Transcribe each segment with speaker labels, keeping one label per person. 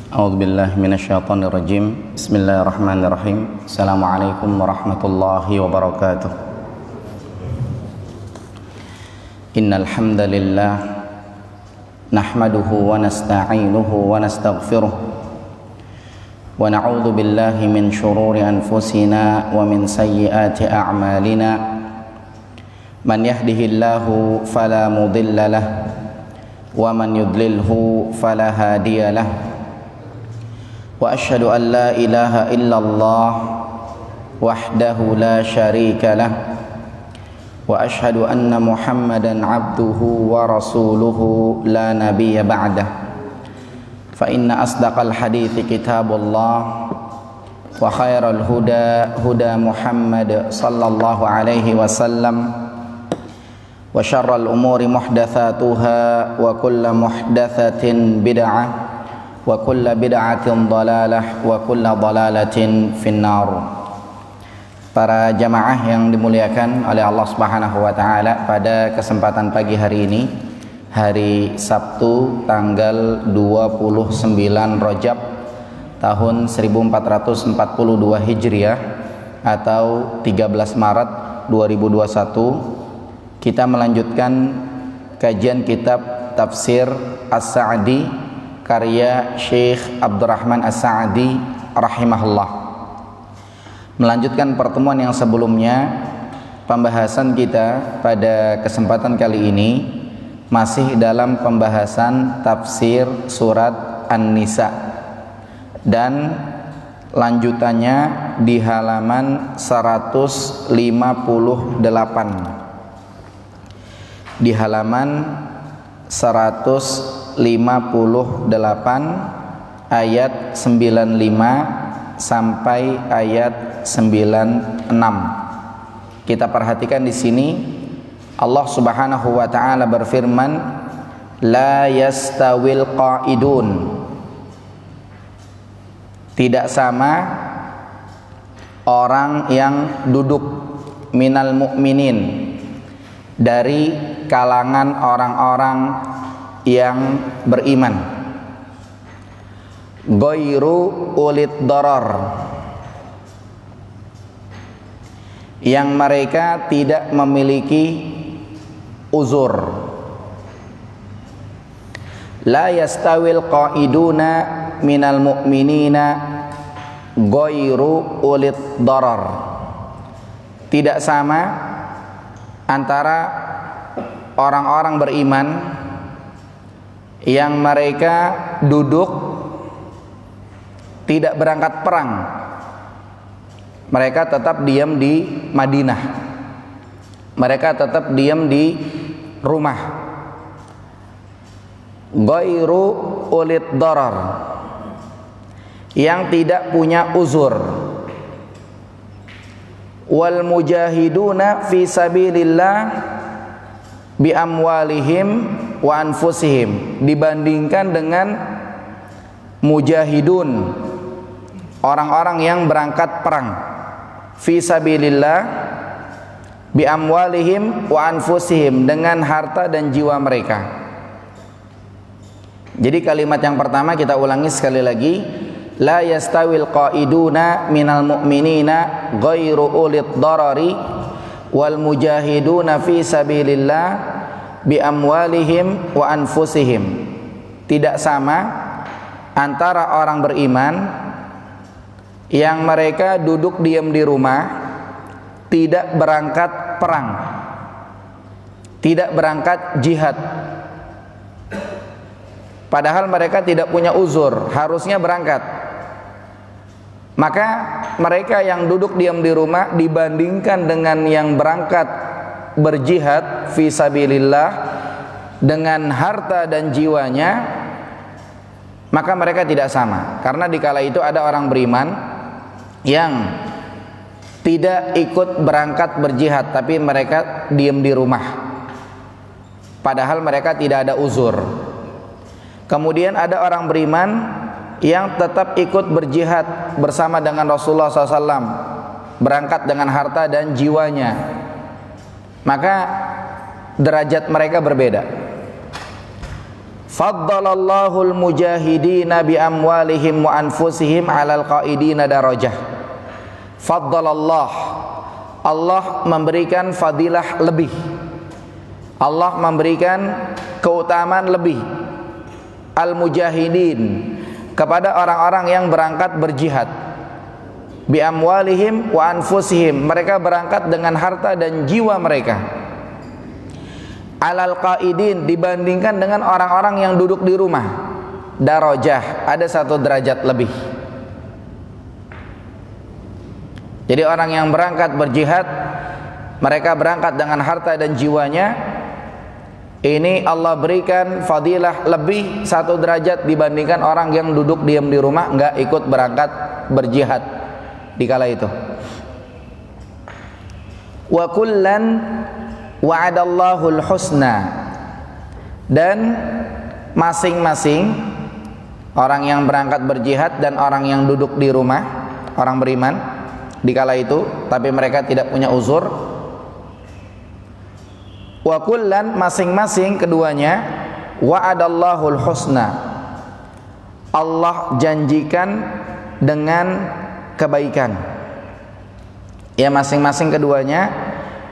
Speaker 1: A'udzu billahi minasyaitonir rajim. Bismillahirrahmanirrahim. Assalamualaikum warahmatullahi wabarakatuh. Innal hamdalillah nahmaduhu wa nasta'inuhu wa nastaghfiruh wa na'udzu billahi min shururi anfusina wa min sayyiati a'malina. Man yahdihillahu fala mudilla lahu wa man yudlilhu fala hadiya lahu. Wa asyhadu an la ilaha illallah wahdahu la syarika lah wa asyhadu anna Muhammadan abduhu wa rasuluhu la nabiyya ba'dah. Fa inna asdaqal hadithi kitabullah wa khairal huda huda Muhammad sallallahu alaihi wasallam wa syarral umuri muhdatsatuha wa kullu muhdatsatin bid'ah wa kullu bid'atin dhalalah wa kullu dhalalatin finnar. Para jamaah yang dimuliakan oleh Allah Subhanahu wa taala, pada kesempatan pagi hari ini, hari Sabtu tanggal 29 Rajab tahun 1442 Hijriah atau 13 Maret 2021, kita melanjutkan kajian kitab Tafsir As-Sa'di karya Syekh Abdurrahman As-Sa'di rahimahullah. Melanjutkan pertemuan yang sebelumnya, pembahasan kita pada kesempatan kali ini masih dalam pembahasan tafsir surat An-Nisa, dan lanjutannya di halaman 158. Di halaman 158 ayat 95 sampai ayat 96. Kita perhatikan di sini Allah Subhanahu wa taala berfirman, la yastawil qa'idun. Tidak sama orang yang duduk, minal mu'minin, dari kalangan orang-orang yang beriman, ghairu ulid darar, yang mereka tidak memiliki uzur. La yastawil qa'iduna minal mu'minina ghairu ulid darar. Tidak sama antara orang-orang beriman yang mereka duduk tidak berangkat perang, mereka tetap diam di Madinah, mereka tetap diam di rumah. Ghairu ulid darar, yang tidak punya uzur. Wal mujahiduna fi sabilillah bi amwalihim wa anfusihim, dibandingkan dengan mujahidun, orang-orang yang berangkat perang, fi sabilillah bi amwalihim wa anfusihim, dengan harta dan jiwa mereka. Jadi kalimat yang pertama kita ulangi sekali lagi, la yastawil qa'iduna minal mu'minina ghairu ulid darari wal mujahiduna fi sabilillah bi amwalihim wa anfusihim. Tidak sama antara orang beriman yang mereka duduk diam di rumah, tidak berangkat perang, tidak berangkat jihad, padahal mereka tidak punya uzur, harusnya berangkat. Maka mereka yang duduk diam di rumah dibandingkan dengan yang berangkat berjihad fi sabilillah dengan harta dan jiwanya, maka mereka tidak sama. Karena dikala itu ada orang beriman yang tidak ikut berangkat berjihad, tapi mereka diam di rumah, padahal mereka tidak ada uzur. Kemudian ada orang beriman yang tetap ikut berjihad bersama dengan Rasulullah SAW, berangkat dengan harta dan jiwanya, maka derajat mereka berbeda. Faddalallahu al-mujahidina bi amwalihim wa anfusihim 'alal qa'idina darajah. Faddalallah, Allah memberikan fadilah lebih, Allah memberikan keutamaan lebih, al-mujahidin, kepada orang-orang yang berangkat berjihad, bi amwalihim wa anfusihim, mereka berangkat dengan harta dan jiwa mereka, alal qaidin, dibandingkan dengan orang-orang yang duduk di rumah, darajah, ada satu derajat lebih. Jadi orang yang berangkat berjihad, mereka berangkat dengan harta dan jiwanya, ini Allah berikan fadilah lebih satu derajat dibandingkan orang yang duduk diam di rumah, enggak ikut berangkat berjihad di kala itu. Wa kullan wa'adallahul husna, dan masing-masing orang yang berangkat berjihad dan orang yang duduk di rumah, orang beriman di kala itu tapi mereka tidak punya uzur, wa kullan, masing-masing keduanya, wa'adallahul husna, Allah janjikan dengan kebaikan. Ya, masing-masing keduanya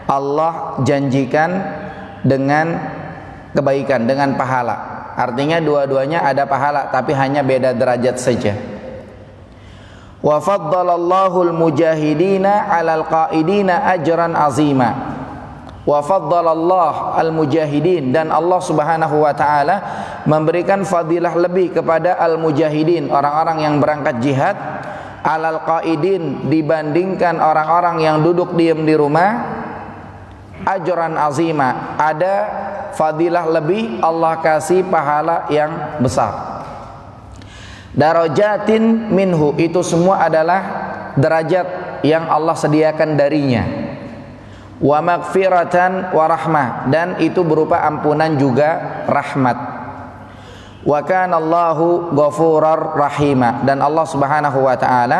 Speaker 1: Allah janjikan dengan kebaikan, dengan pahala. Artinya dua-duanya ada pahala, tapi hanya beda derajat saja. Wa faddalallahu al-mujahidina 'alal qa'idina ajran 'azima. Wa faddalallahu al-mujahidin, dan Allah Subhanahu wa taala memberikan fadilah lebih kepada al-mujahidin, orang-orang yang berangkat jihad, 'alal qa'idin, dibandingkan orang-orang yang duduk diam di rumah, ajran azima, ada fadilah lebih, Allah kasih pahala yang besar. Darajatin minhu, itu semua adalah derajat yang Allah sediakan darinya. Wa maghfiratan wa rahmah, dan itu berupa ampunan juga rahmat. Wa kana Allahu ghafurar rahima, dan Allah Subhanahu wa taala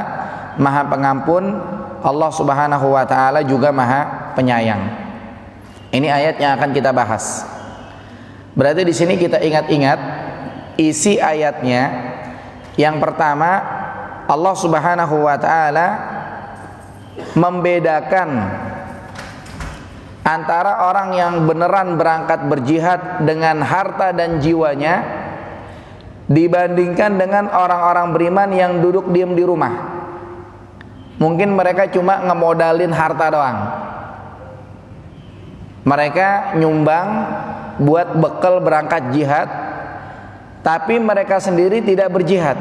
Speaker 1: Maha Pengampun, Allah Subhanahu wa taala juga Maha Penyayang. Ini ayat yang akan kita bahas. Berarti di sini kita ingat-ingat isi ayatnya. Yang pertama, Allah Subhanahu wa taala membedakan antara orang yang beneran berangkat berjihad dengan harta dan jiwanya dibandingkan dengan orang-orang beriman yang duduk diam di rumah. Mungkin mereka cuma ngemodalin harta doang, mereka nyumbang buat bekal berangkat jihad, tapi mereka sendiri tidak berjihad.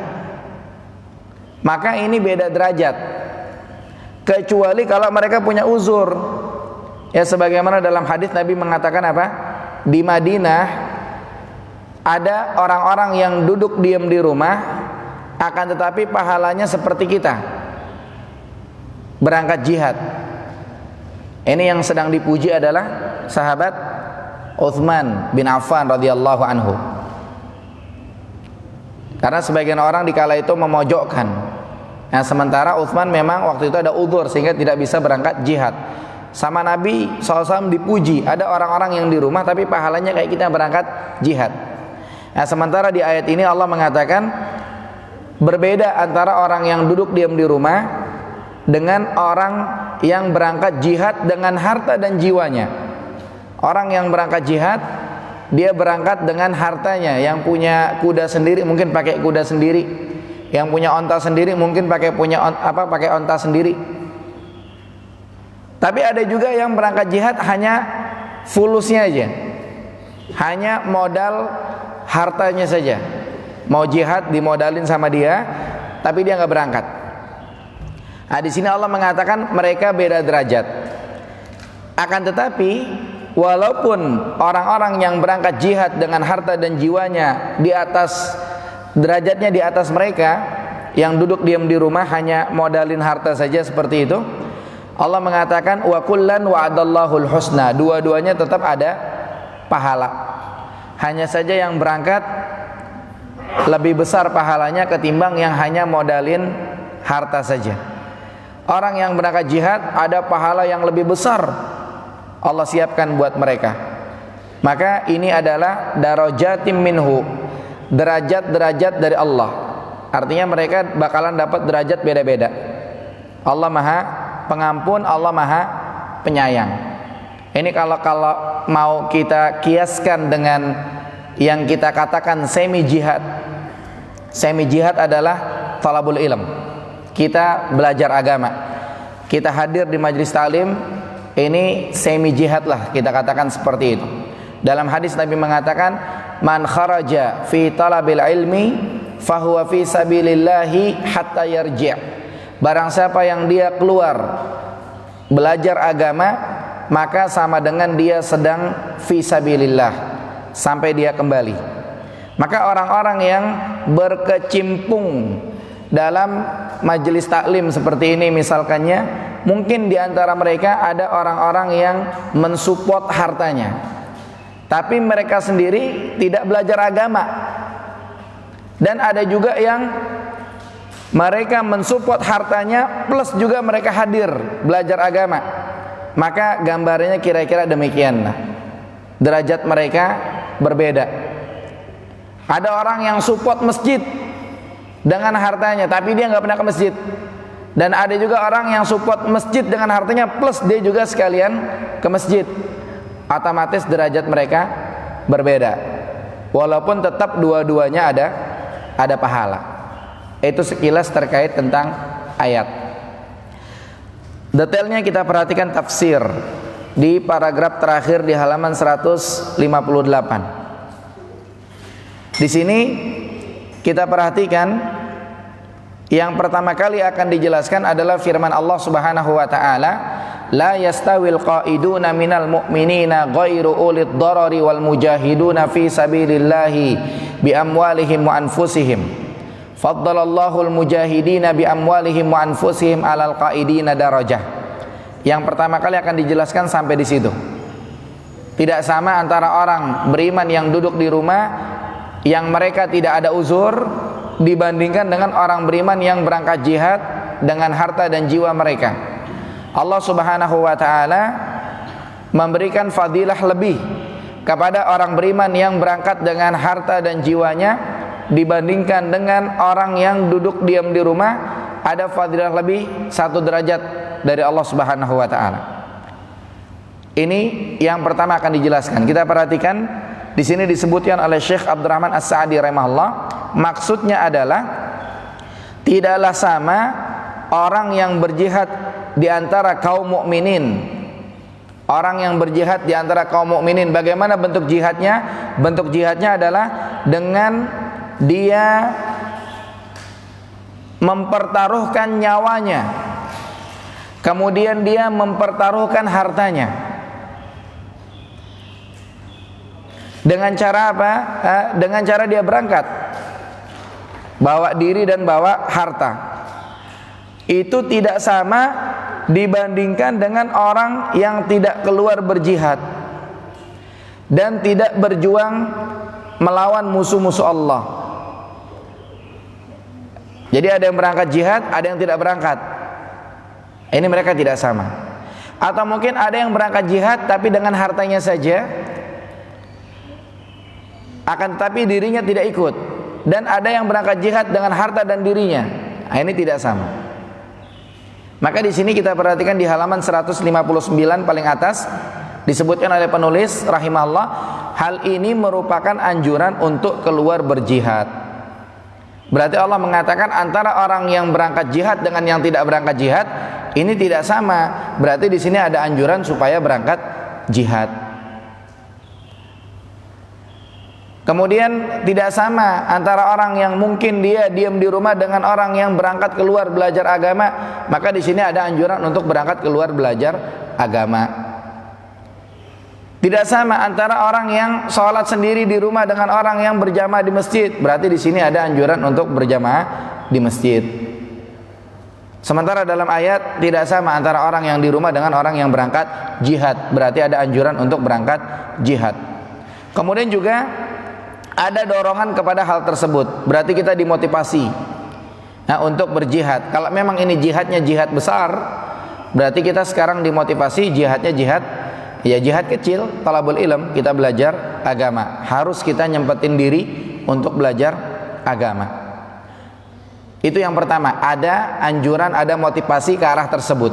Speaker 1: Maka ini beda derajat, kecuali kalau mereka punya uzur. Ya, sebagaimana dalam hadis Nabi mengatakan apa? Di Madinah ada orang-orang yang duduk diam di rumah, akan tetapi pahalanya seperti kita berangkat jihad. Ini yang sedang dipuji adalah sahabat Utsman bin Affan radhiyallahu anhu. Karena sebagian orang di kala itu memojokkan. Nah, sementara Utsman memang waktu itu ada uzur sehingga tidak bisa berangkat jihad. Sama Nabi SAW dipuji, ada orang-orang yang di rumah tapi pahalanya kayak kita berangkat jihad. Nah, sementara di ayat ini Allah mengatakan berbeda antara orang yang duduk diam di rumah dengan orang yang berangkat jihad dengan harta dan jiwanya. Orang yang berangkat jihad, dia berangkat dengan hartanya, yang punya kuda sendiri mungkin pakai kuda sendiri, yang punya onta sendiri mungkin pakai onta sendiri. Tapi ada juga yang berangkat jihad hanya fulusnya aja, hanya modal hartanya saja. Mau jihad dimodalin sama dia, tapi dia nggak berangkat. Nah, di sini Allah mengatakan mereka beda derajat. Akan tetapi walaupun orang-orang yang berangkat jihad dengan harta dan jiwanya di atas derajatnya, di atas mereka yang duduk diam di rumah hanya modalin harta saja seperti itu, Allah mengatakan wa kullan wa'adallahul husna, dua-duanya tetap ada pahala. Hanya saja yang berangkat lebih besar pahalanya ketimbang yang hanya modalin harta saja. Orang yang berangkat jihad ada pahala yang lebih besar Allah siapkan buat mereka. Maka ini adalah darajatim minhu, derajat-derajat dari Allah. Artinya mereka bakalan dapat derajat beda-beda. Allah Maha Pengampun, Allah Maha Penyayang. Ini kalau mau kita kiaskan dengan yang kita katakan semi jihad. Semi jihad adalah talabul ilm. Kita belajar agama. Kita hadir di majlis ta'lim, ini semi jihad lah, kita katakan seperti itu. Dalam hadis Nabi mengatakan, man kharaja fi talabil ilmi fahuwa fi sabilillahi hatta yarji'. Barang siapa yang dia keluar belajar agama, maka sama dengan dia sedang fi sabilillah sampai dia kembali. Maka orang-orang yang berkecimpung dalam majelis taklim seperti ini misalkannya, mungkin di antara mereka ada orang-orang yang mensupport hartanya, tapi mereka sendiri tidak belajar agama. Dan ada juga yang mereka mensupport hartanya plus juga mereka hadir belajar agama. Maka gambarnya kira-kira demikian. Derajat mereka berbeda. Ada orang yang support masjid dengan hartanya, tapi dia nggak pernah ke masjid. Dan ada juga orang yang support masjid dengan hartanya plus dia juga sekalian ke masjid. Otomatis derajat mereka berbeda. Walaupun tetap dua-duanya ada pahala. Itu sekilas terkait tentang ayat. Detailnya kita perhatikan tafsir di paragraf terakhir di halaman 158. Di sini kita perhatikan yang pertama kali akan dijelaskan adalah firman Allah Subhanahu wa taala, la yastawil qaiduna minal mu'minina ghairu ulid darari wal mujahiduna fi sabilillahi bi amwalihim wa anfusihim. Faddalallahu al mujahidina bi amwalihim wa anfusihim alal qaidina darajah. Yang pertama kali akan dijelaskan sampai di situ. Tidak sama antara orang beriman yang duduk di rumah yang mereka tidak ada uzur dibandingkan dengan orang beriman yang berangkat jihad dengan harta dan jiwa mereka. Allah Subhanahu wa taala memberikan fadilah lebih kepada orang beriman yang berangkat dengan harta dan jiwanya dibandingkan dengan orang yang duduk diam di rumah. Ada fadilah lebih 1 derajat dari Allah Subhanahu wa taala. Ini yang pertama akan dijelaskan. Kita perhatikan di sini disebutkan oleh Syekh Abdurrahman As-Sa'di rahimahullah, maksudnya adalah tidaklah sama orang yang berjihad di antara kaum mukminin. Orang yang berjihad di antara kaum mukminin, bagaimana bentuk jihadnya? Bentuk jihadnya adalah dengan dia mempertaruhkan nyawanya, kemudian dia mempertaruhkan hartanya. Dengan cara apa? Dengan cara dia berangkat, bawa diri dan bawa harta. Itu tidak sama dibandingkan dengan orang yang tidak keluar berjihad dan tidak berjuang melawan musuh-musuh Allah. Jadi ada yang berangkat jihad, ada yang tidak berangkat. Ini mereka tidak sama. Atau mungkin ada yang berangkat jihad tapi dengan hartanya saja, akan tetapi dirinya tidak ikut. Dan ada yang berangkat jihad dengan harta dan dirinya. Nah, ini tidak sama. Maka di sini kita perhatikan di halaman 159 paling atas disebutkan oleh penulis rahimahullah, hal ini merupakan anjuran untuk keluar berjihad. Berarti Allah mengatakan antara orang yang berangkat jihad dengan yang tidak berangkat jihad ini tidak sama. Berarti di sini ada anjuran supaya berangkat jihad. Kemudian tidak sama antara orang yang mungkin dia diam di rumah dengan orang yang berangkat keluar belajar agama. Maka di sini ada anjuran untuk berangkat keluar belajar agama. Tidak sama antara orang yang sholat sendiri di rumah dengan orang yang berjamaah di masjid. Berarti di sini ada anjuran untuk berjamaah di masjid. Sementara dalam ayat tidak sama antara orang yang di rumah dengan orang yang berangkat jihad. Berarti ada anjuran untuk berangkat jihad. Kemudian juga ada dorongan kepada hal tersebut. Berarti kita dimotivasi untuk berjihad. Kalau memang ini jihadnya jihad besar, berarti kita sekarang dimotivasi jihadnya jihad kecil, talabul ilm, kita belajar agama. Harus kita nyempetin diri untuk belajar agama. Itu yang pertama, ada anjuran, ada motivasi ke arah tersebut.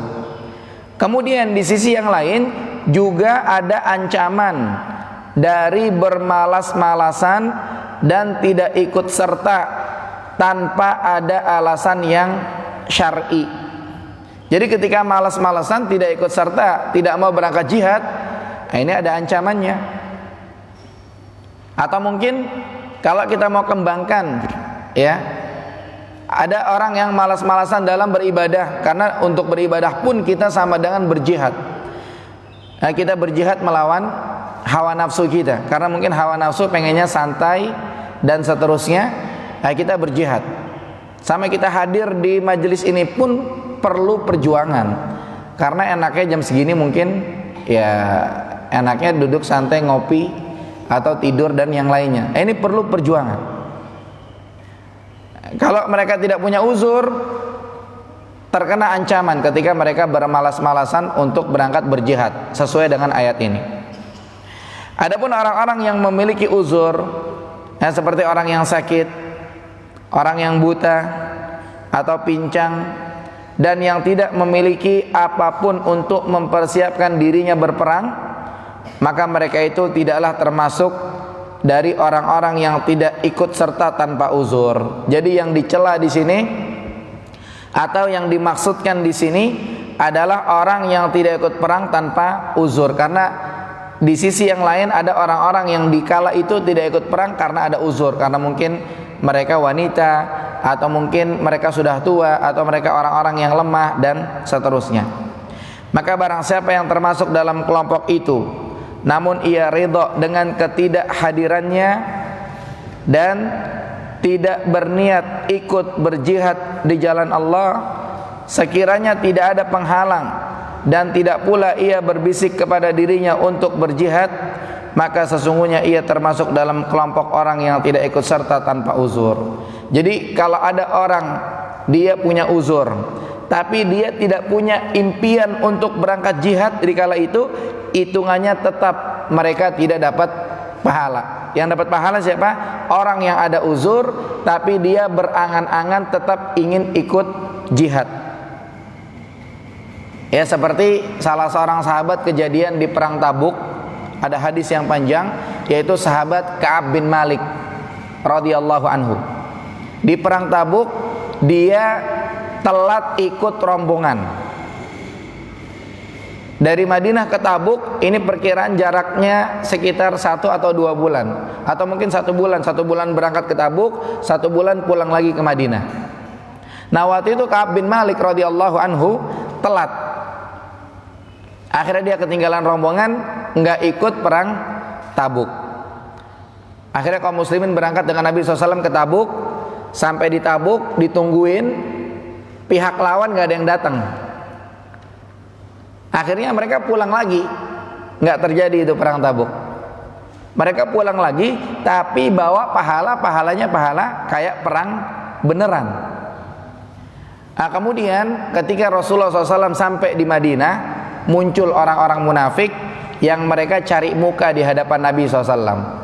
Speaker 1: Kemudian di sisi yang lain juga ada ancaman dari bermalas-malasan dan tidak ikut serta tanpa ada alasan yang syar'i. Jadi ketika malas-malasan, tidak ikut serta, tidak mau berangkat jihad, nah ini ada ancamannya. Atau mungkin kalau kita mau kembangkan, ya, ada orang yang malas-malasan dalam beribadah, karena untuk beribadah pun kita sama dengan berjihad. Nah, kita berjihad melawan hawa nafsu kita, karena mungkin hawa nafsu pengennya santai dan seterusnya. Nah, kita berjihad. Sama kita hadir di majelis ini pun perlu perjuangan, karena enaknya jam segini mungkin ya enaknya duduk santai ngopi atau tidur dan yang lainnya. Ini perlu perjuangan. Kalau mereka tidak punya uzur, terkena ancaman ketika mereka bermalas-malasan untuk berangkat berjihad sesuai dengan ayat ini. Adapun orang-orang yang memiliki uzur, ya, seperti orang yang sakit, orang yang buta atau pincang, dan yang tidak memiliki apapun untuk mempersiapkan dirinya berperang, maka mereka itu tidaklah termasuk dari orang-orang yang tidak ikut serta tanpa uzur. Jadi yang dicela di sini atau yang dimaksudkan di sini adalah orang yang tidak ikut perang tanpa uzur, karena di sisi yang lain ada orang-orang yang dikala itu tidak ikut perang karena ada uzur, karena mungkin mereka wanita, atau mungkin mereka sudah tua, atau mereka orang-orang yang lemah dan seterusnya. Maka barang siapa yang termasuk dalam kelompok itu, namun ia ridha dengan ketidakhadirannya dan tidak berniat ikut berjihad di jalan Allah, sekiranya tidak ada penghalang dan tidak pula ia berbisik kepada dirinya untuk berjihad, maka sesungguhnya ia termasuk dalam kelompok orang yang tidak ikut serta tanpa uzur. Jadi kalau ada orang dia punya uzur, tapi dia tidak punya impian untuk berangkat jihad di kala itu, hitungannya tetap mereka tidak dapat pahala. Yang dapat pahala siapa? Orang yang ada uzur tapi dia berangan-angan tetap ingin ikut jihad. Ya, seperti salah seorang sahabat kejadian di perang Tabuk. Ada hadis yang panjang, yaitu sahabat Ka'ab bin Malik radhiyallahu anhu. Di perang Tabuk dia telat ikut rombongan. Dari Madinah ke Tabuk ini perkiraan jaraknya sekitar 1 atau 2 bulan, atau mungkin 1 bulan. 1 bulan berangkat ke Tabuk, 1 bulan pulang lagi ke Madinah. Nah, waktu itu Ka'ab bin Malik radhiyallahu anhu telat. Akhirnya dia ketinggalan rombongan, nggak ikut perang Tabuk. Akhirnya kaum muslimin berangkat dengan Nabi SAW ke Tabuk. Sampai di Tabuk ditungguin, pihak lawan nggak ada yang datang. Akhirnya mereka pulang lagi, nggak terjadi itu perang Tabuk. Mereka pulang lagi, tapi bawa pahalanya pahala kayak perang beneran. Nah, kemudian ketika Rasulullah SAW sampai di Madinah, muncul orang-orang munafik yang mereka cari muka di hadapan Nabi SAW.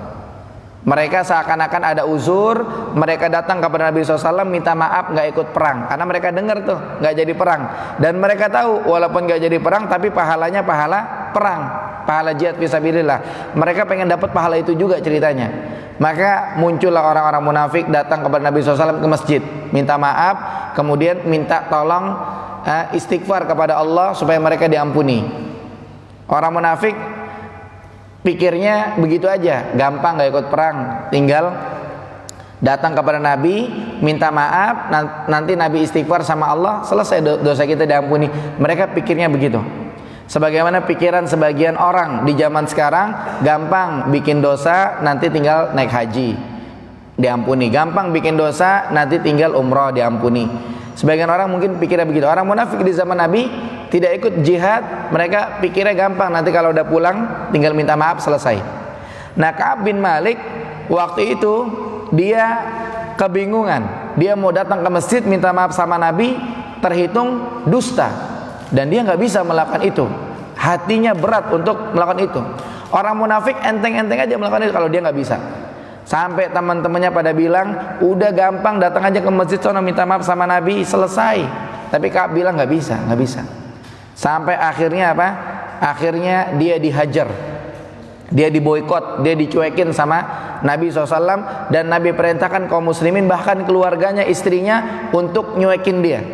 Speaker 1: Mereka seakan-akan ada uzur, mereka datang kepada Nabi SAW minta maaf nggak ikut perang, karena mereka dengar tuh nggak jadi perang, dan mereka tahu walaupun nggak jadi perang tapi pahalanya pahala perang, pahala jihad fisabilillah. Mereka pengen dapat pahala itu juga ceritanya. Maka muncullah orang-orang munafik datang kepada Nabi SAW ke masjid, minta maaf, kemudian minta tolong istighfar kepada Allah supaya mereka diampuni. Orang munafik pikirnya begitu aja, gampang gak ikut perang, tinggal datang kepada Nabi minta maaf, nanti Nabi istighfar sama Allah, selesai dosa kita diampuni. Mereka pikirnya begitu. Sebagaimana pikiran sebagian orang di zaman sekarang, gampang bikin dosa nanti tinggal naik haji diampuni, gampang bikin dosa nanti tinggal umroh diampuni. Sebagian orang mungkin pikirnya begitu. Orang munafik di zaman Nabi tidak ikut jihad, mereka pikirnya gampang, nanti kalau udah pulang tinggal minta maaf, selesai. Nah, Ka'ab bin Malik waktu itu dia kebingungan, dia mau datang ke masjid minta maaf sama Nabi, terhitung dusta, dan dia nggak bisa melakukan itu. Hatinya berat untuk melakukan itu. Orang munafik enteng-enteng aja melakukan itu kalau dia nggak bisa. Sampai teman-temannya pada bilang, udah gampang, datang aja ke masjid sono minta maaf sama Nabi, selesai. Tapi Ka'ab bilang nggak bisa. Sampai akhirnya apa? Akhirnya dia dihajar, dia diboikot, dia dicuekin sama Nabi SAW, dan Nabi perintahkan kaum muslimin bahkan keluarganya, istrinya untuk nyuekin dia.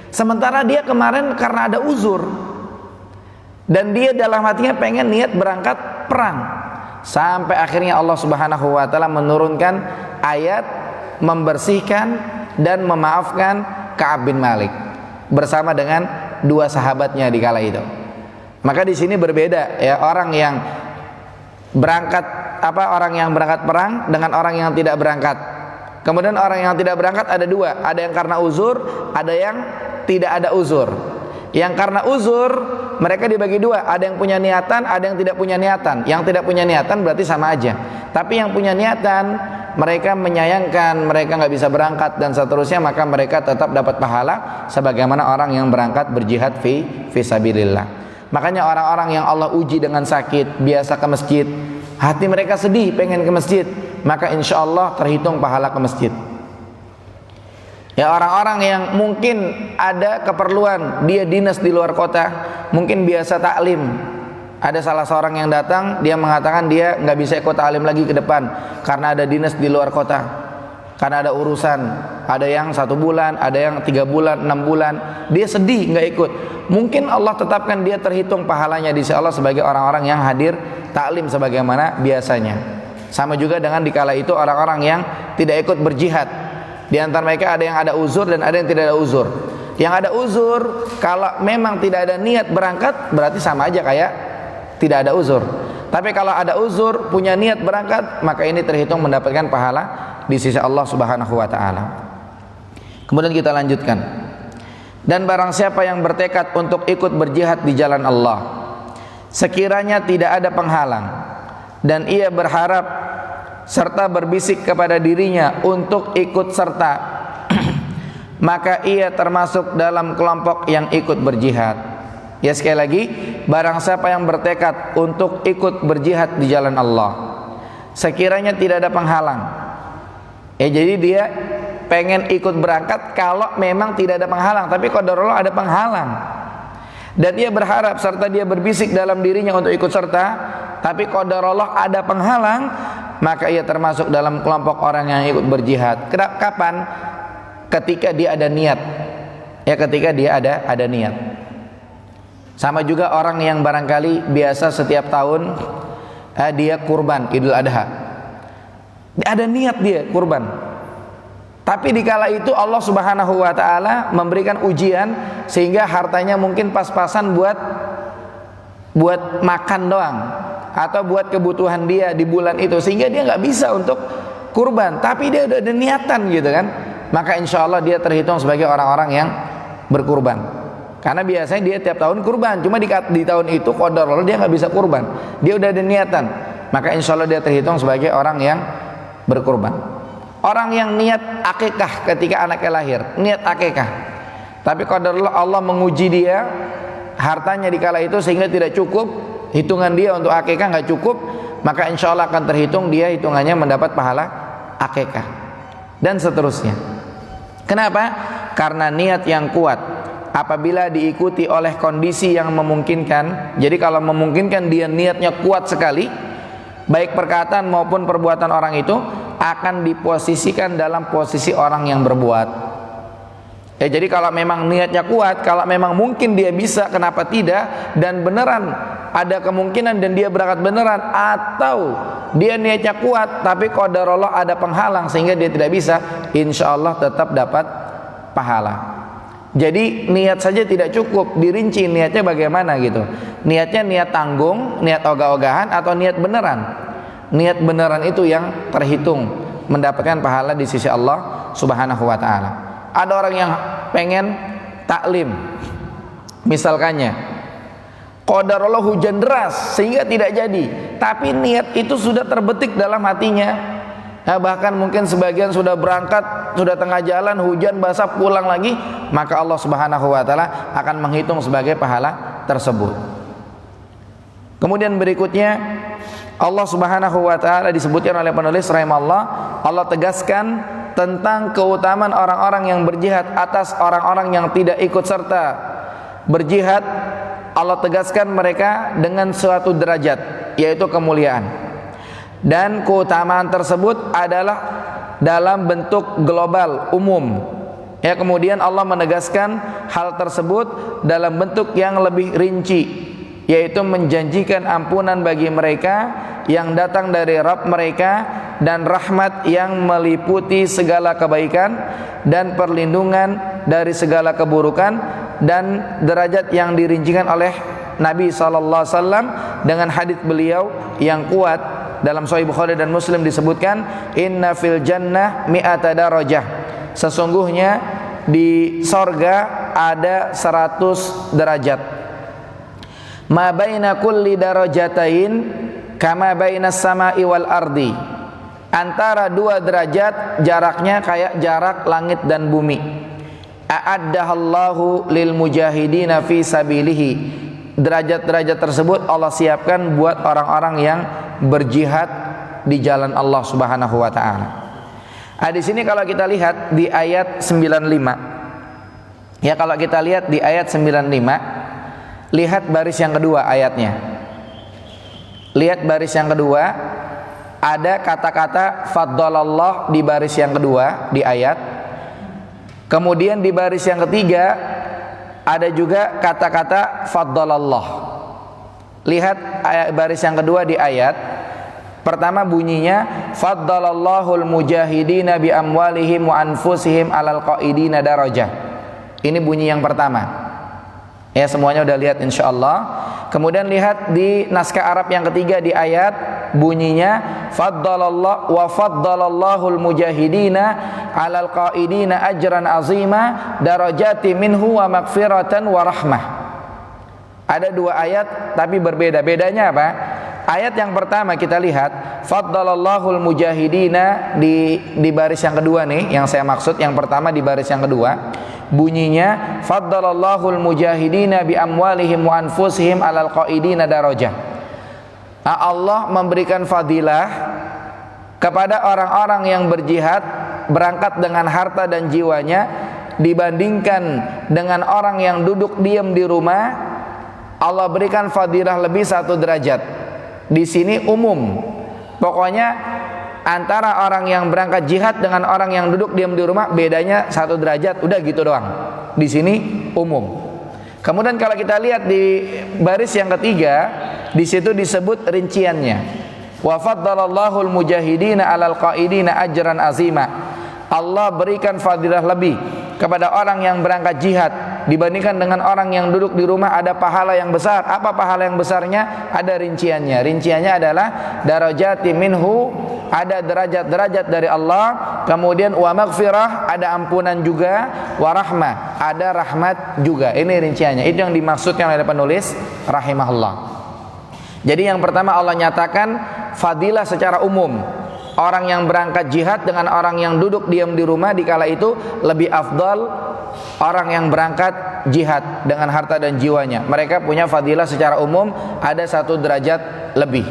Speaker 1: Sementara dia kemarin karena ada uzur, dan dia dalam hatinya pengen niat berangkat perang. Sampai akhirnya Allah Subhanahu wa taala menurunkan ayat membersihkan dan memaafkan Ka'ab bin Malik bersama dengan dua sahabatnya di kala itu. Maka di sini berbeda ya, orang yang berangkat perang dengan orang yang tidak berangkat. Kemudian orang yang tidak berangkat ada dua, ada yang karena uzur, ada yang tidak ada uzur. Yang karena uzur mereka dibagi dua, ada yang punya niatan, ada yang tidak punya niatan. Yang tidak punya niatan berarti sama aja. Tapi yang punya niatan, mereka menyayangkan mereka nggak bisa berangkat dan seterusnya, maka mereka tetap dapat pahala sebagaimana orang yang berangkat berjihad fi sabilillah. Makanya orang-orang yang Allah uji dengan sakit, biasa ke masjid, hati mereka sedih pengen ke masjid, maka insya Allah terhitung pahala ke masjid. Ya, orang-orang yang mungkin ada keperluan, dia dinas di luar kota, mungkin biasa taklim, ada salah seorang yang datang, dia mengatakan dia nggak bisa ikut taklim lagi ke depan karena ada dinas di luar kota, karena ada urusan, ada yang 1 bulan, ada yang 3 bulan, 6 bulan, dia sedih nggak ikut. Mungkin Allah tetapkan dia terhitung pahalanya di sisi Allah sebagai orang-orang yang hadir taklim sebagaimana biasanya. Sama juga dengan dikala itu orang-orang yang tidak ikut berjihad. Di antara mereka ada yang ada uzur dan ada yang tidak ada uzur. Yang ada uzur, kalau memang tidak ada niat berangkat, berarti sama aja kayak tidak ada uzur. Tapi kalau ada uzur, punya niat berangkat, maka ini terhitung mendapatkan pahala di sisi Allah Subhanahu wa taala. Kemudian kita lanjutkan. Dan barang siapa yang bertekad untuk ikut berjihad di jalan Allah, sekiranya tidak ada penghalang, dan ia berharap serta berbisik kepada dirinya untuk ikut serta, maka ia termasuk dalam kelompok yang ikut berjihad. Ya, sekali lagi, barang siapa yang bertekad untuk ikut berjihad di jalan Allah, sekiranya tidak ada penghalang, ya jadi dia pengen ikut berangkat kalau memang tidak ada penghalang, tapi qadarullah ada penghalang, dan ia berharap serta dia berbisik dalam dirinya untuk ikut serta, tapi qadarullah ada penghalang, maka ia termasuk dalam kelompok orang yang ikut berjihad. Kapan? Ketika dia ada niat. Ya, ketika dia ada niat. Sama juga orang yang barangkali biasa setiap tahun dia kurban Idul Adha. Ada niat dia kurban. Tapi dikala itu Allah Subhanahu wa taala memberikan ujian sehingga hartanya mungkin pas-pasan buat makan doang, atau buat kebutuhan dia di bulan itu, sehingga dia nggak bisa untuk kurban, tapi dia udah ada niatan gitu kan, maka insya Allah dia terhitung sebagai orang-orang yang berkurban. Karena biasanya dia tiap tahun kurban, cuma di tahun itu qadarullah dia nggak bisa kurban, dia udah ada niatan, maka insya Allah dia terhitung sebagai orang yang berkurban. Orang yang niat akikah ketika anaknya lahir, niat akikah, tapi qadarullah Allah menguji dia, hartanya dikala itu sehingga tidak cukup, hitungan dia untuk akikah nggak cukup, maka insya Allah akan terhitung dia hitungannya mendapat pahala akikah dan seterusnya. Kenapa? Karena niat yang kuat apabila diikuti oleh kondisi yang memungkinkan. Jadi kalau memungkinkan dia niatnya kuat sekali, baik perkataan maupun perbuatan orang itu akan diposisikan dalam posisi orang yang berbuat. Ya, jadi kalau memang niatnya kuat, kalau memang mungkin dia bisa, kenapa tidak? Dan beneran ada kemungkinan dan dia berangkat beneran, atau dia niatnya kuat tapi qadarullah ada penghalang sehingga dia tidak bisa, insya Allah tetap dapat pahala. Jadi niat saja tidak cukup, dirinci niatnya bagaimana gitu. Niatnya niat tanggung, niat ogah-ogahan, atau niat beneran. Niat beneran itu yang terhitung mendapatkan pahala di sisi Allah Subhanahu wa taala. Ada orang yang pengen taklim, misalkannya qadarullah hujan deras sehingga tidak jadi, tapi niat itu sudah terbetik dalam hatinya. Nah, bahkan mungkin sebagian sudah berangkat, sudah tengah jalan, hujan basah, pulang lagi, maka Allah Subhanahu wa taala akan menghitung sebagai pahala tersebut. Kemudian berikutnya, Allah Subhanahu wa taala disebutkan oleh penulis rahimahullah, Allah tegaskan tentang keutamaan orang-orang yang berjihad atas orang-orang yang tidak ikut serta berjihad. Allah tegaskan mereka dengan suatu derajat, yaitu kemuliaan. Dan keutamaan tersebut adalah dalam bentuk global, umum. Ya, kemudian Allah menegaskan hal tersebut dalam bentuk yang lebih rinci, yaitu menjanjikan ampunan bagi mereka yang datang dari Rabb mereka, dan rahmat yang meliputi segala kebaikan dan perlindungan dari segala keburukan, dan derajat yang dirincikan oleh Nabi SAW dengan hadits beliau yang kuat dalam Sahih Bukhari dan Muslim disebutkan, inna fil jannah mi'ata darajah, sesungguhnya di sorga ada 100 derajat. Ma baina kulli darajatain kama bainas sama'i wal ardi, antara dua derajat jaraknya kayak jarak langit dan bumi. A'addahallahu lil mujahidina fi sabilihi, derajat-derajat tersebut Allah siapkan buat orang-orang yang berjihad di jalan Allah Subhanahu wa taala. Di sini kalau kita lihat di ayat 95. Ya, kalau kita lihat di ayat 95, lihat baris yang kedua ayatnya. Lihat baris yang kedua, ada kata-kata faddalallah di baris yang kedua di ayat. Kemudian di baris yang ketiga ada juga kata-kata faddalallah. Lihat baris yang kedua di ayat. Pertama bunyinya faddalallahul mujahidina bi amwalihim wa anfusihim alal qaidina darajah. Ini bunyi yang pertama. Ya, semuanya udah lihat insyaallah. Kemudian lihat di naskah Arab yang ketiga di ayat, bunyinya faddalallah wa faddalallahul mujahidina alal qaidina ajran azima darajati minhu wa maghfiratan wa rahmah. Ada dua ayat tapi berbeda. Bedanya apa? Ayat yang pertama kita lihat faddalallahul mujahidina di baris yang kedua nih, yang saya maksud yang pertama di baris yang kedua. Bunyinya faddalallahul mujahidina bi amwalihim wa anfusihim alal qaidina darajah. Allah memberikan fadilah kepada orang-orang yang berjihad berangkat dengan harta dan jiwanya dibandingkan dengan orang yang duduk diam di rumah. Allah berikan fadilah lebih 1 derajat. Di sini umum. Pokoknya antara orang yang berangkat jihad dengan orang yang duduk diam di rumah bedanya 1 derajat, udah gitu doang. Di sini umum. Kemudian kalau kita lihat di baris yang ketiga, di situ disebut rinciannya. Wa faddalallahul mujahidina 'alal qaidina ajran azima. Allah berikan fadilah lebih kepada orang yang berangkat jihad dibandingkan dengan orang yang duduk di rumah, ada pahala yang besar. Apa pahala yang besarnya? Ada rinciannya. Rinciannya adalah darajati minhu, ada derajat-derajat dari Allah. Kemudian wa maghfirah, ada ampunan juga. Wa rahmah, ada rahmat juga. Ini rinciannya. Itu yang dimaksudkan oleh penulis rahimahullah. Jadi yang pertama Allah nyatakan fadilah secara umum. Orang yang berangkat jihad dengan orang yang duduk diam di rumah dikala itu lebih afdal orang yang berangkat jihad dengan harta dan jiwanya. Mereka punya fadilah secara umum, ada 1 derajat lebih.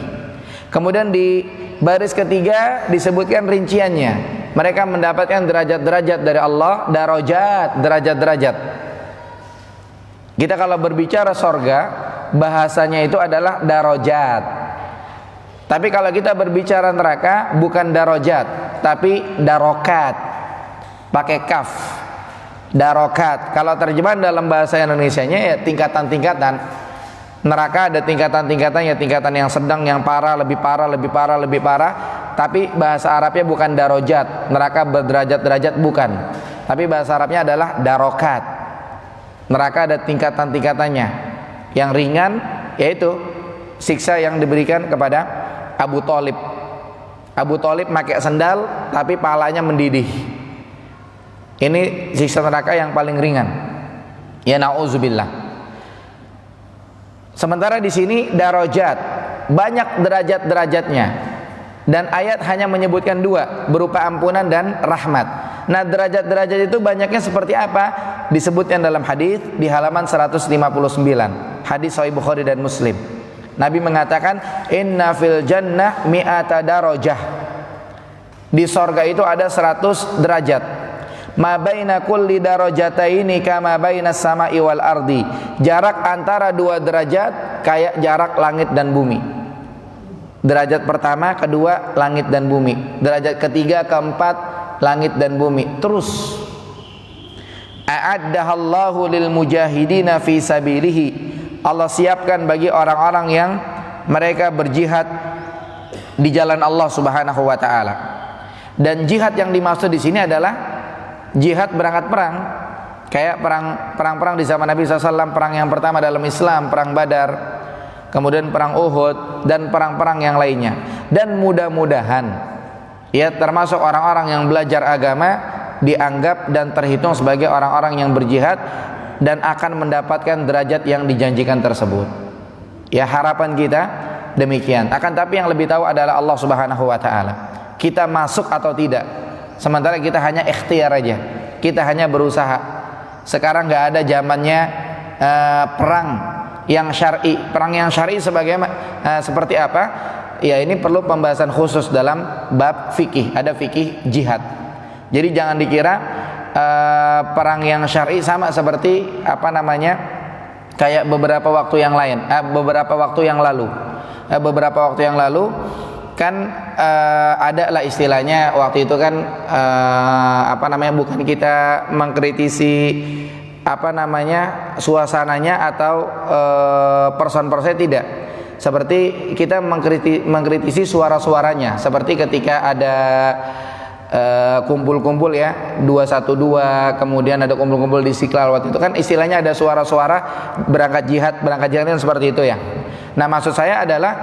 Speaker 1: Kemudian di baris ketiga disebutkan rinciannya. Mereka mendapatkan derajat-derajat dari Allah, darajat, derajat-derajat. Kita kalau berbicara sorga, bahasanya itu adalah darajat. Tapi kalau kita berbicara neraka, bukan darajat, tapi darokat, pakai kaf. Darokat. Kalau terjemahan dalam bahasa Indonesianya ya tingkatan-tingkatan. Neraka ada tingkatan-tingkatan, ya tingkatan yang sedang, yang parah, lebih parah, lebih parah, lebih parah. Tapi bahasa Arabnya bukan darajat. Neraka berderajat-derajat bukan. Tapi bahasa Arabnya adalah darokat. Neraka ada tingkatan-tingkatannya. Yang ringan yaitu siksa yang diberikan kepada Abu Thalib. Abu Thalib pakai sendal tapi pahalanya mendidih. Ini siksa neraka yang paling ringan. Ya nauzubillah. Sementara di sini darajat, banyak derajat-derajatnya. Dan ayat hanya menyebutkan 2, berupa ampunan dan rahmat. Nah, derajat-derajat itu banyaknya seperti apa? Disebutkan dalam hadis di halaman 159. Hadis Sahih Bukhari dan Muslim. Nabi mengatakan, inna fil jannah mi'ata darajah. Di sorga itu ada 100 derajat. Ma baina kulli darajataini kama baina samai wal ardi. Jarak antara 2 derajat kayak jarak langit dan bumi. Derajat pertama, kedua, langit dan bumi. Derajat ketiga, keempat, langit dan bumi. Terus. A'addahallahu lil mujahidina fi sabilihi. Allah siapkan bagi orang-orang yang mereka berjihad di jalan Allah Subhanahu wa taala. Dan jihad yang dimaksud di sini adalah jihad berangkat perang. Kayak perang-perang di zaman Nabi SAW, perang yang pertama dalam Islam, perang Badar, kemudian perang Uhud, dan perang-perang yang lainnya. Dan mudah-mudahan ya termasuk orang-orang yang belajar agama dianggap dan terhitung sebagai orang-orang yang berjihad dan akan mendapatkan derajat yang dijanjikan tersebut. Ya, harapan kita demikian. Akan tapi yang lebih tahu adalah Allah Subhanahu wa taala. Kita masuk atau tidak. Sementara kita hanya ikhtiar aja. Kita hanya berusaha. Sekarang nggak ada zamannya perang yang syar'i. Perang yang syar'i seperti apa? Ya, ini perlu pembahasan khusus dalam bab fikih. Ada fikih jihad. Jadi jangan dikira perang yang syar'i sama seperti kayak beberapa waktu yang lalu. Beberapa waktu yang lalu kan ada lah istilahnya waktu itu kan bukan kita mengkritisi suasananya atau person-personnya, tidak. Seperti kita mengkritisi suara-suaranya, seperti ketika ada kumpul-kumpul ya 212, kemudian ada kumpul-kumpul di Istiqlal waktu itu kan istilahnya ada suara-suara berangkat jihad kan seperti itu ya. Nah, maksud saya adalah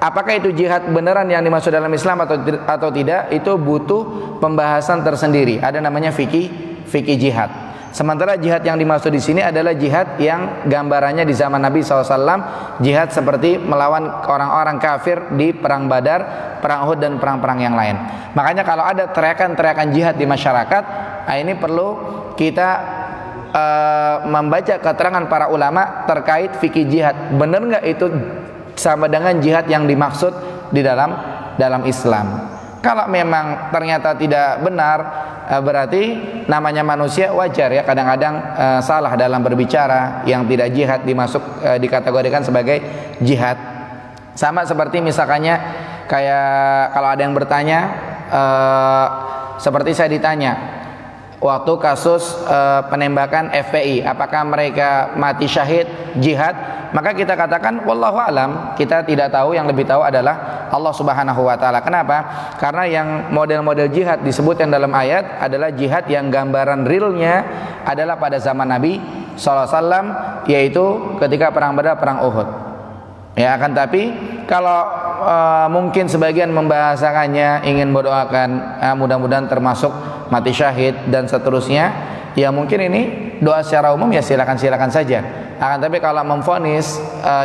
Speaker 1: apakah itu jihad beneran yang dimaksud dalam Islam atau tidak, itu butuh pembahasan tersendiri. Ada namanya fikih jihad. Sementara jihad yang dimaksud di sini adalah jihad yang gambarannya di zaman Nabi SAW, jihad seperti melawan orang-orang kafir di perang Badar, perang Uhud, dan perang-perang yang lain. Makanya kalau ada teriakan-teriakan jihad di masyarakat, ini perlu kita membaca keterangan para ulama terkait fikih jihad. Benar nggak itu sama dengan jihad yang dimaksud di dalam Islam? Kalau memang ternyata tidak benar, berarti namanya manusia, wajar ya kadang-kadang salah dalam berbicara. Yang tidak jihad dikategorikan sebagai jihad. Sama seperti misalkannya kayak kalau ada yang bertanya, seperti saya ditanya waktu kasus penembakan FPI, apakah mereka mati syahid jihad? Maka kita katakan wallahu alam, kita tidak tahu, yang lebih tahu adalah Allah Subhanahu wa taala. Kenapa? Karena yang model-model jihad disebutkan dalam ayat adalah jihad yang gambaran realnya adalah pada zaman Nabi SAW, yaitu ketika perang Badar, perang Uhud. Ya, akan tapi kalau mungkin sebagian membahasakannya ingin mendoakan mudah-mudahan termasuk mati syahid dan seterusnya, ya mungkin ini doa secara umum ya silakan saja. Akan tapi kalau memvonis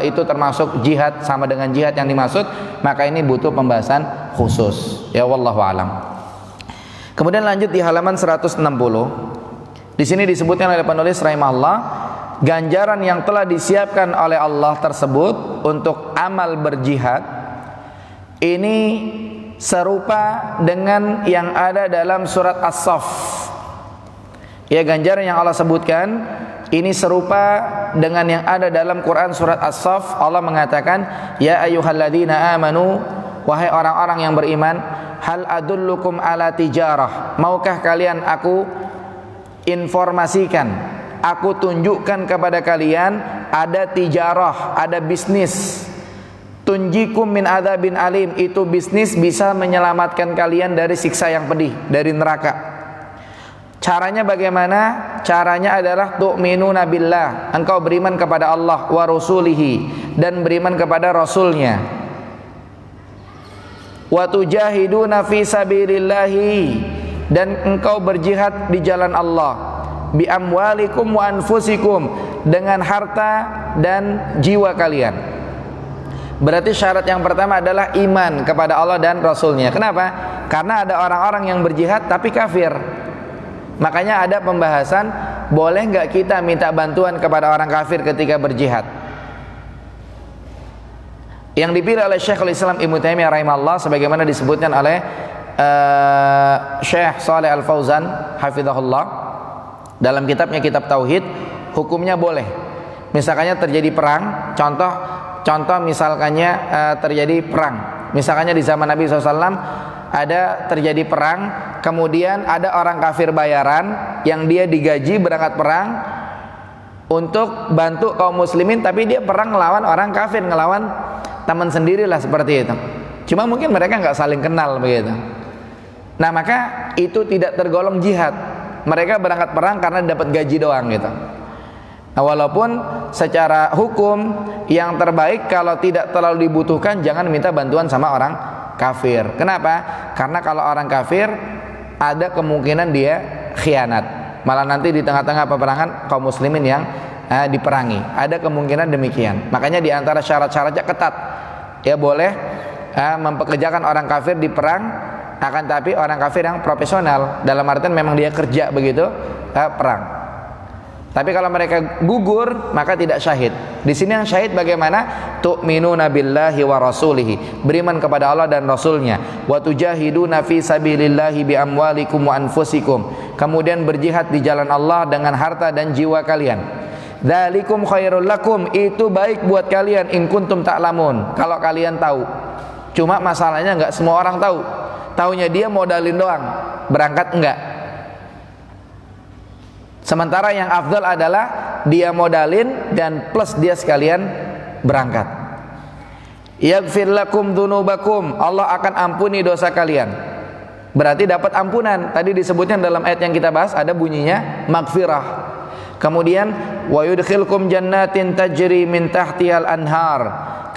Speaker 1: itu termasuk jihad sama dengan jihad yang dimaksud, maka ini butuh pembahasan khusus. Ya wallahu alam. Kemudian lanjut di halaman 160. Di sini disebutkan oleh penulis rahimahullah, ganjaran yang telah disiapkan oleh Allah tersebut untuk amal berjihad ini serupa dengan yang ada dalam surat As-Saff. Ya, ganjaran yang Allah sebutkan ini serupa dengan yang ada dalam Quran surat As-Saff. Allah mengatakan, ya ayyuhalladzina amanu, wahai orang-orang yang beriman, hal adullukum ala tijarah, maukah kalian aku informasikan, aku tunjukkan kepada kalian ada tijarah, ada bisnis, tunjikum min adzabin alim, itu bisnis bisa menyelamatkan kalian dari siksa yang pedih, dari neraka. Caranya bagaimana? Caranya adalah tu'minuna billah, engkau beriman kepada Allah, wa rasulihi, dan beriman kepada rasulnya, wa tujahiduna fi sabilillahi, dan engkau berjihad di jalan Allah, bi amwalikum wa anfusikum, dengan harta dan jiwa kalian. Berarti syarat yang pertama adalah iman kepada Allah dan rasulnya. Kenapa? Karena ada orang-orang yang berjihad tapi kafir. Makanya ada pembahasan, boleh nggak kita minta bantuan kepada orang kafir ketika berjihad? yang dipilih oleh Syekhul Islam Ibnu Taimiyah rahimahullah sebagaimana disebutkan oleh Syekh Shalih Al Fauzan hafizahullah dalam kitabnya Kitab Tauhid, hukumnya boleh. Misalkannya terjadi perang, contoh misalkannya terjadi perang. Misalkannya di zaman Nabi SAW ada terjadi perang, kemudian ada orang kafir bayaran yang dia digaji berangkat perang untuk bantu kaum muslimin, tapi dia perang ngelawan orang kafir, ngelawan teman sendirilah seperti itu. Cuma mungkin mereka nggak saling kenal begitu. Nah maka itu tidak tergolong jihad. Mereka berangkat perang karena dapat gaji doang gitu. Nah, walaupun secara hukum yang terbaik kalau tidak terlalu dibutuhkan jangan minta bantuan sama orang kafir. Kenapa? Karena kalau orang kafir ada kemungkinan dia khianat. Malah nanti di tengah-tengah peperangan kaum muslimin yang diperangi. Ada kemungkinan demikian. Makanya di antara syarat-syaratnya ketat. Ya boleh mempekerjakan orang kafir di perang, akan tapi orang kafir yang profesional, dalam artian memang dia kerja begitu perang. Tapi kalau mereka gugur maka tidak syahid. Di sini yang syahid bagaimana? Tu'minuna billahi wa rasulihi, beriman kepada Allah dan Rasulnya. Wa tujahiduna fi sabilillahi bi amwalikum wa anfusikum, kemudian berjihad di jalan Allah dengan harta dan jiwa kalian. Dzalikum khairul lakum, itu baik buat kalian in kuntum ta'lamun, kalau kalian tahu. Cuma masalahnya enggak semua orang tahu. Taunya dia modalin doang, berangkat enggak. Sementara yang afdal adalah dia modalin dan plus dia sekalian berangkat. Yaghfir lakum dzunubakum, Allah akan ampuni dosa kalian. Berarti dapat ampunan. Tadi disebutnya dalam ayat yang kita bahas ada bunyinya maghfirah. Kemudian wa yudkhilkum jannatin tajri min tahtihal anhar,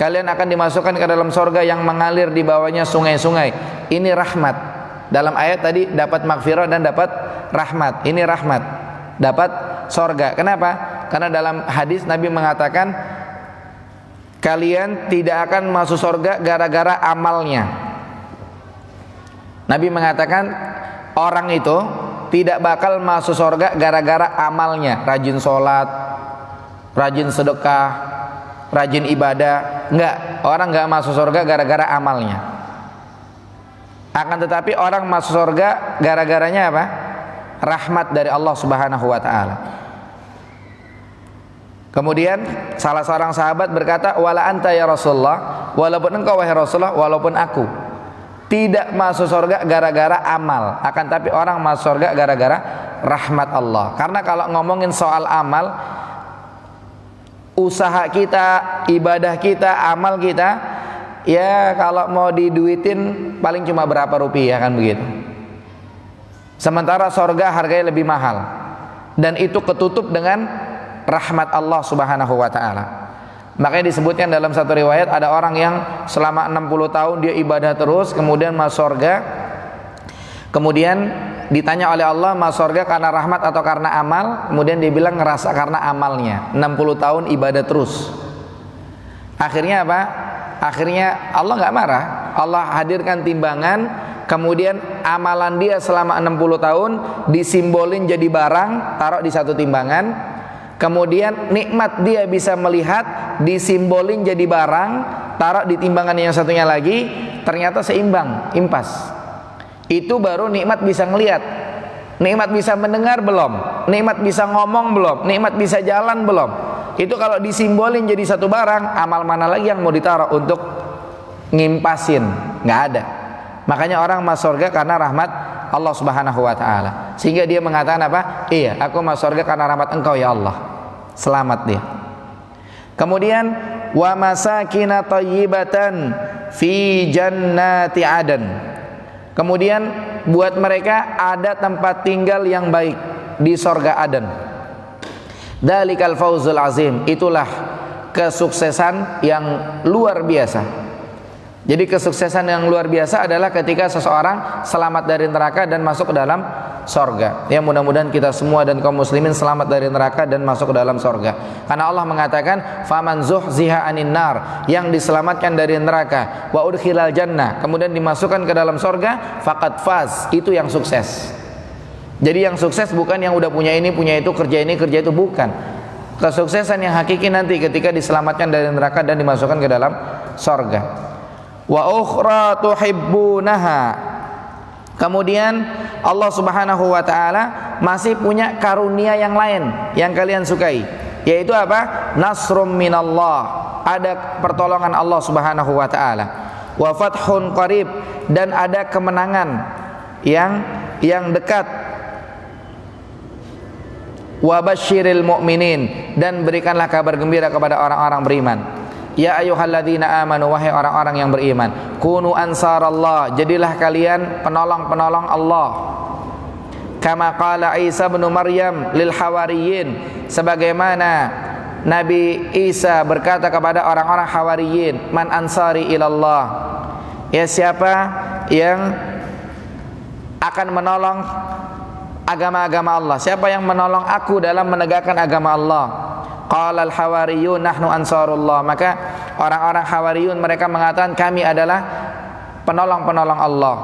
Speaker 1: kalian akan dimasukkan ke dalam surga yang mengalir di bawahnya sungai-sungai. Ini rahmat. Dalam ayat tadi dapat maghfirah dan dapat rahmat. Ini rahmat, dapat sorga. Kenapa? Karena dalam hadis Nabi mengatakan kalian tidak akan masuk sorga gara-gara amalnya. Nabi mengatakan orang itu tidak bakal masuk sorga gara-gara amalnya, rajin sholat, rajin sedekah, rajin ibadah. Enggak, orang enggak masuk sorga gara-gara amalnya. Akan tetapi orang masuk sorga gara-garanya apa? Rahmat dari Allah Subhanahu wa ta'ala. Kemudian salah seorang sahabat berkata, wala anta ya Rasulullah, walaupun engkau wahai Rasulullah, walaupun aku tidak masuk surga gara-gara amal, akan tapi orang masuk surga gara-gara rahmat Allah. Karena kalau ngomongin soal amal, usaha kita, ibadah kita, amal kita, ya kalau mau diduitin paling cuma berapa rupiah kan begitu. Sementara surga harganya lebih mahal, dan itu ketutup dengan rahmat Allah Subhanahu wa ta'ala. Makanya disebutkan dalam satu riwayat ada orang yang selama 60 tahun dia ibadah terus, kemudian masuk surga. Kemudian ditanya oleh Allah, masuk surga karena rahmat atau karena amal? Kemudian dia bilang ngerasa karena amalnya. 60 tahun ibadah terus. Akhirnya apa? Akhirnya Allah nggak marah. Allah hadirkan timbangan, kemudian amalan dia selama 60 tahun disimbolin jadi barang, taruh di satu timbangan. Kemudian nikmat dia bisa melihat, disimbolin jadi barang, taruh di timbangan yang satunya lagi, ternyata seimbang, impas. Itu baru nikmat bisa ngelihat. Nikmat bisa mendengar belum? Nikmat bisa ngomong belum? Nikmat bisa jalan belum? Itu kalau disimbolin jadi satu barang, amal mana lagi yang mau ditaruh untuk ngimpasin? Nggak ada. Makanya orang masuk surga karena rahmat Allah Subhanahu wa ta'ala. Sehingga dia mengatakan apa? Iya, aku masuk surga karena rahmat engkau ya Allah. Selamat dia. Kemudian wa masakina thayyibatan fi jannati adan. Kemudian buat mereka ada tempat tinggal yang baik di surga Aden. Dzalikal fawzul azim, itulah kesuksesan yang luar biasa. Jadi kesuksesan yang luar biasa adalah ketika seseorang selamat dari neraka dan masuk ke dalam sorga. Ya, mudah-mudahan kita semua dan kaum muslimin selamat dari neraka dan masuk ke dalam sorga. Karena Allah mengatakan, faman zuhziha anin nar, yang diselamatkan dari neraka, wa udkhilal jannah, kemudian dimasukkan ke dalam sorga, faqad faz, itu yang sukses. Jadi yang sukses bukan yang udah punya ini, punya itu, kerja ini, kerja itu, bukan. kesuksesan yang hakiki nanti ketika diselamatkan dari neraka dan dimasukkan ke dalam surga. Wa ukhra tuhibbunaha. Kemudian Allah Subhanahu wa taala masih punya karunia yang lain yang kalian sukai, yaitu apa? Nasrum minallah. Ada pertolongan Allah Subhanahu wa taala. Wa fathun qarib, dan ada kemenangan yang dekat. Wa basyiril mu'minin, dan berikanlah kabar gembira kepada orang-orang beriman. Ya ayyuhalladzina amanu, wahai orang-orang yang beriman, kunu ansarallah, jadilah kalian penolong-penolong Allah. Kama qala Isa bin Maryam lil hawariyin, sebagaimana Nabi Isa berkata kepada orang-orang hawariyin, man ansari ilallah, ya siapa yang akan menolong agama-agama Allah, siapa yang menolong aku dalam menegakkan agama Allah. Qala al-hawariyun nahnu ansarullah, maka orang-orang hawariyun mereka mengatakan kami adalah penolong-penolong Allah.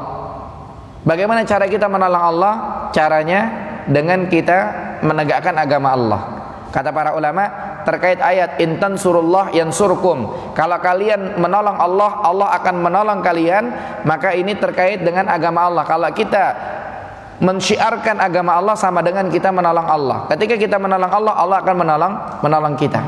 Speaker 1: Bagaimana cara kita menolong Allah? Caranya dengan kita menegakkan agama Allah. Kata para ulama terkait ayat intan surullah yansurkum, kalau kalian menolong Allah, Allah akan menolong kalian, maka ini terkait dengan agama Allah. Kalau kita mensyiarkan agama Allah sama dengan kita menolong Allah. Ketika kita menolong Allah, Allah akan menolong kita.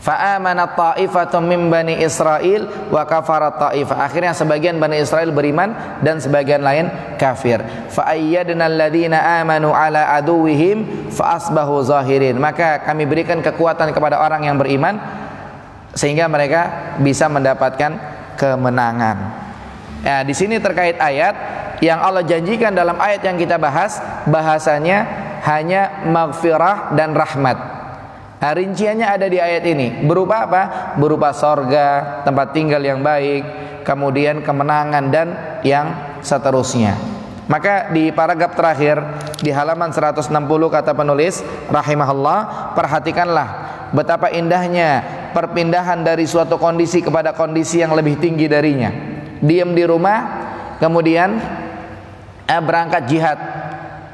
Speaker 1: Fa'amanat ta'ifatun min bani Israil wa kafarat ta'ifah. Akhirnya sebagian Bani Israel beriman dan sebagian lain kafir. Fa'ayyadna alladhina amanu ala aduwihim fa'asbahu zahirin. Maka kami berikan kekuatan kepada orang yang beriman sehingga mereka bisa mendapatkan kemenangan. Nah, di sini terkait ayat yang Allah janjikan dalam ayat yang kita bahas, bahasanya hanya maghfirah dan rahmat. Nah, rinciannya ada di ayat ini. Berupa apa? Berupa sorga, tempat tinggal yang baik, kemudian kemenangan dan yang seterusnya. Maka di paragraf terakhir di halaman 160 kata penulis rahimahullah, perhatikanlah betapa indahnya perpindahan dari suatu kondisi kepada kondisi yang lebih tinggi darinya. Diam di rumah, kemudian berangkat jihad.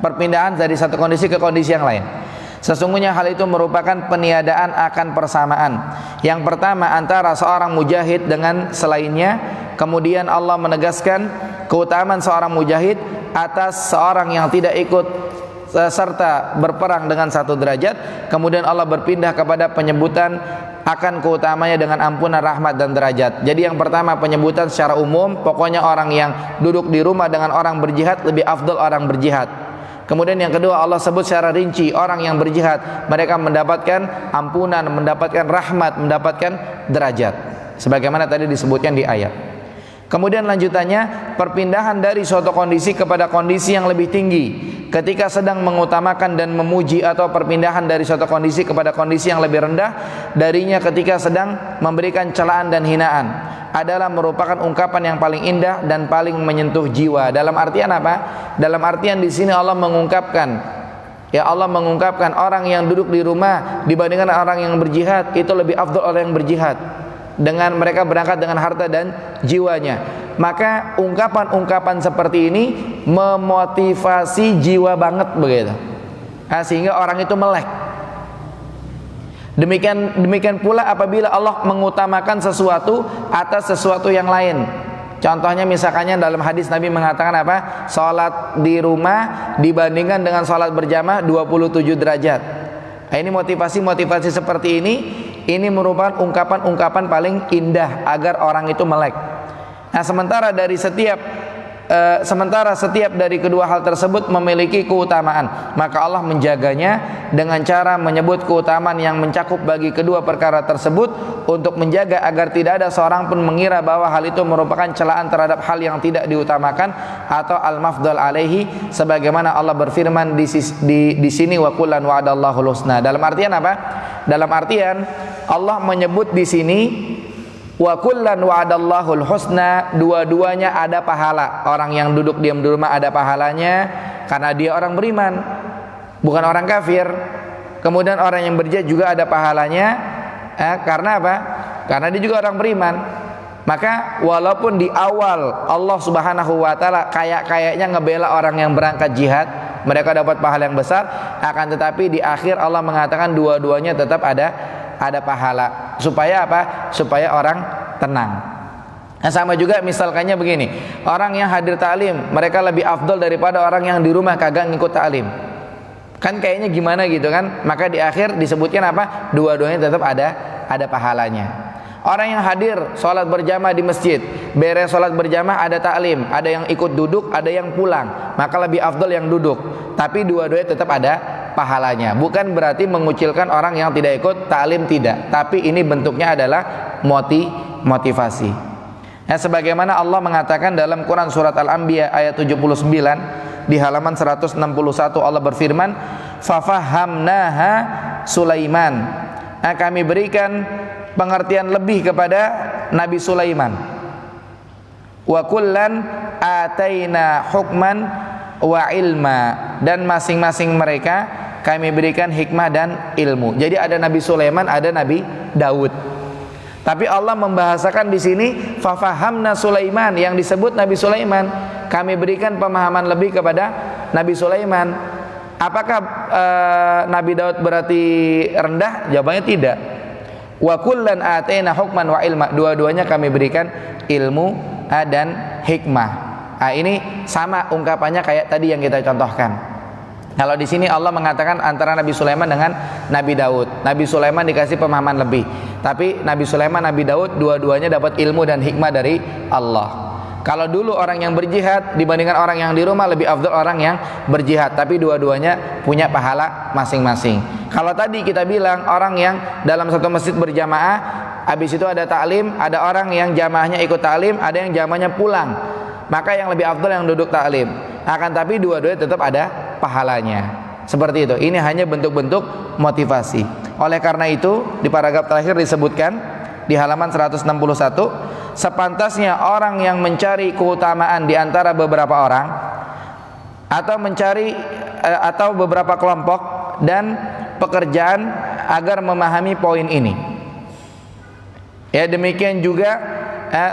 Speaker 1: Perpindahan dari satu kondisi ke kondisi yang lain. Sesungguhnya hal itu merupakan peniadaan akan persamaan. Yang pertama antara seorang mujahid dengan selainnya. Kemudian Allah menegaskan keutamaan seorang mujahid atas seorang yang tidak ikut serta berperang dengan satu derajat. Kemudian Allah berpindah kepada penyebutan akan keutamanya dengan ampunan, rahmat dan derajat. Jadi yang pertama penyebutan secara umum, pokoknya orang yang duduk di rumah dengan orang berjihad lebih afdal orang berjihad. Kemudian yang kedua Allah sebut secara rinci orang yang berjihad, mereka mendapatkan ampunan, mendapatkan rahmat, mendapatkan derajat, sebagaimana tadi disebutkan di ayat. Kemudian lanjutannya perpindahan dari suatu kondisi kepada kondisi yang lebih tinggi ketika sedang mengutamakan dan memuji, atau perpindahan dari suatu kondisi kepada kondisi yang lebih rendah darinya ketika sedang memberikan celaan dan hinaan adalah merupakan ungkapan yang paling indah dan paling menyentuh jiwa. Dalam artian apa? Dalam artian di sini Allah mengungkapkan, ya Allah mengungkapkan orang yang duduk di rumah dibandingkan orang yang berjihad itu lebih afdal orang yang berjihad, dengan mereka berangkat dengan harta dan jiwanya. Maka ungkapan-ungkapan seperti ini memotivasi jiwa banget begitu, sehingga orang itu melek. Demikian pula apabila Allah mengutamakan sesuatu atas sesuatu yang lain. Contohnya misalkannya dalam hadis Nabi mengatakan apa? Salat di rumah dibandingkan dengan salat berjamaah 27 derajat. Nah, ini motivasi seperti ini merupakan ungkapan-ungkapan paling indah agar orang itu melek. Nah, sementara setiap dari kedua hal tersebut memiliki keutamaan, maka Allah menjaganya dengan cara menyebut keutamaan yang mencakup bagi kedua perkara tersebut untuk menjaga agar tidak ada seorang pun mengira bahwa hal itu merupakan celaan terhadap hal yang tidak diutamakan atau al-mafdal alaihi, sebagaimana Allah berfirman di sini wa kullan wa'adallahu husna. Dalam artian apa? Dalam artian Allah menyebut di sini wa kullan wa'adallahu husna, dua-duanya ada pahala. Orang yang duduk diam di rumah ada pahalanya karena dia orang beriman, bukan orang kafir. Kemudian orang yang berjihad juga ada pahalanya karena apa? Karena dia juga orang beriman. Maka walaupun di awal Allah Subhanahu wa taala kayaknya ngebela orang yang berangkat jihad, mereka dapat pahala yang besar. Akan tetapi di akhir Allah mengatakan dua-duanya tetap ada pahala. Supaya apa? Supaya orang tenang. Nah, sama juga misalkannya begini, orang yang hadir ta'lim mereka lebih afdal daripada orang yang di rumah kagak ngikut ta'lim. Kan kayaknya gimana gitu kan? Maka di akhir disebutkan apa? Dua-duanya tetap ada pahalanya. Orang yang hadir sholat berjamaah di masjid, beres sholat berjamaah ada ta'lim, ada yang ikut duduk, ada yang pulang, maka lebih afdal yang duduk. Tapi dua-duanya tetap ada pahalanya. Bukan berarti mengucilkan orang yang tidak ikut ta'lim, tidak. Tapi ini bentuknya adalah motivasi. Nah, sebagaimana Allah mengatakan dalam Quran surat Al-Anbiya ayat 79 di halaman 161, Allah berfirman, "Fafahamnaha Sulaiman." Nah, kami berikan pengertian lebih kepada Nabi Sulaiman. Wa kullan ataina hukman wa ilma, dan masing-masing mereka kami berikan hikmah dan ilmu. Jadi ada Nabi Sulaiman, ada Nabi Daud. Tapi Allah membahasakan di sini fafahamna Sulaiman, yang disebut Nabi Sulaiman, kami berikan pemahaman lebih kepada Nabi Sulaiman. Apakah Nabi Daud berarti rendah? Jawabannya tidak. Wa kullan ataina hukman wa ilma, dua-duanya kami berikan ilmu dan hikmah. Nah, ini sama ungkapannya kayak tadi yang kita contohkan. Kalau di sini Allah mengatakan antara Nabi Sulaiman dengan Nabi Daud. Nabi Sulaiman dikasih pemahaman lebih, tapi Nabi Sulaiman, Nabi Daud dua-duanya dapat ilmu dan hikmah dari Allah. Kalau dulu orang yang berjihad dibandingkan orang yang di rumah, lebih afdal orang yang berjihad, tapi dua-duanya punya pahala masing-masing. Kalau tadi kita bilang orang yang dalam satu masjid berjamaah, habis itu ada ta'lim, ada orang yang jamaahnya ikut ta'lim, ada yang jamaahnya pulang, maka yang lebih afdal yang duduk ta'lim. Akan tapi dua-duanya tetap ada pahalanya. Seperti itu. Ini hanya bentuk-bentuk motivasi. Oleh karena itu di paragraf terakhir disebutkan di halaman 161, sepantasnya orang yang mencari keutamaan di antara beberapa orang atau mencari atau beberapa kelompok dan pekerjaan agar memahami poin ini. Ya, demikian juga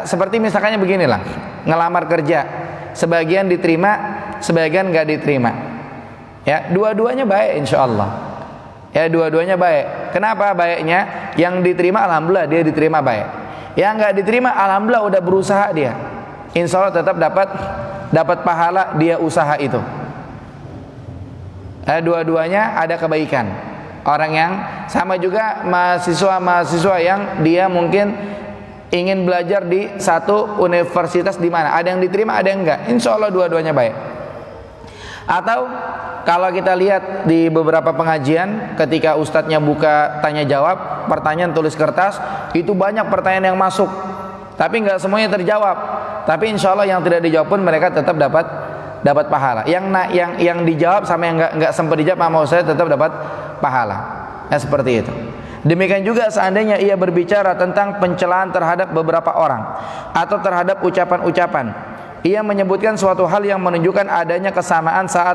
Speaker 1: seperti misalkannya beginilah, ngelamar kerja, sebagian diterima, sebagian nggak diterima. Ya, dua-duanya baik insya Allah. Ya, dua-duanya baik. Kenapa baiknya? Yang diterima alhamdulillah dia diterima baik. Yang nggak diterima alhamdulillah udah berusaha dia. Insya Allah tetap dapat pahala dia usaha itu. Dua-duanya ada kebaikan. Orang yang sama juga mahasiswa yang dia mungkin ingin belajar di satu universitas di mana ada yang diterima ada yang enggak, insya Allah dua-duanya baik. Atau kalau kita lihat di beberapa pengajian ketika ustadznya buka tanya jawab, pertanyaan tulis kertas, itu banyak pertanyaan yang masuk, tapi enggak semuanya terjawab. Tapi insya Allah yang tidak dijawab pun mereka tetap dapat pahala. Yang dijawab sama yang enggak sempat dijawab sama ustadz tetap dapat pahala. Nah, seperti itu. Demikian juga seandainya ia berbicara tentang pencelaan terhadap beberapa orang atau terhadap ucapan-ucapan, ia menyebutkan suatu hal yang menunjukkan adanya kesamaan saat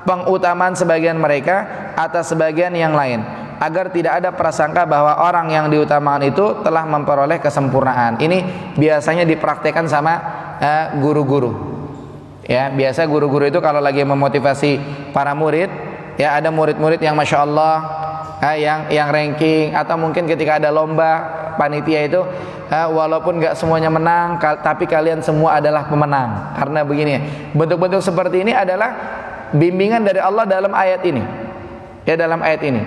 Speaker 1: pengutamaan sebagian mereka atas sebagian yang lain, agar tidak ada prasangka bahwa orang yang diutamakan itu telah memperoleh kesempurnaan. Ini biasanya dipraktekkan sama guru-guru. Ya, biasa guru-guru itu kalau lagi memotivasi para murid, ya ada murid-murid yang masya Allah, yang ranking, atau mungkin ketika ada lomba panitia itu, walaupun gak semuanya menang, tapi kalian semua adalah pemenang. Karena begini, bentuk-bentuk seperti ini adalah bimbingan dari Allah dalam ayat ini. Ya, dalam ayat ini.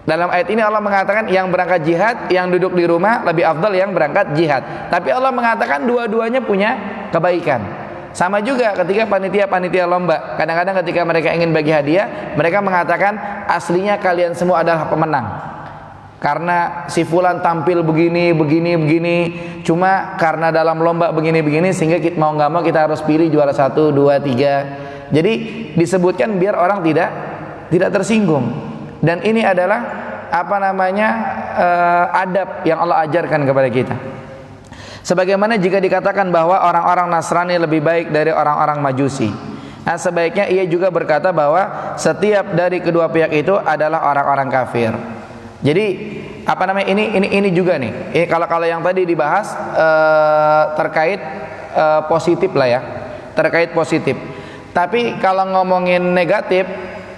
Speaker 1: Dalam ayat ini Allah mengatakan yang berangkat jihad, yang duduk di rumah lebih afdal yang berangkat jihad. Tapi Allah mengatakan dua-duanya punya kebaikan. Sama juga ketika panitia lomba, kadang-kadang ketika mereka ingin bagi hadiah, mereka mengatakan aslinya kalian semua adalah pemenang. Karena si fulan tampil begini, cuma karena dalam lomba begini, sehingga kita, mau nggak mau kita harus pilih juara 1, 2, 3. Jadi disebutkan biar orang tidak tersinggung. Dan ini adalah adab yang Allah ajarkan kepada kita. Sebagaimana jika dikatakan bahwa orang-orang Nasrani lebih baik dari orang-orang Majusi, nah sebaiknya ia juga berkata bahwa setiap dari kedua pihak itu adalah orang-orang kafir. Jadi ini juga nih. Kalau yang tadi terkait positif lah ya, terkait positif. Tapi kalau ngomongin negatif,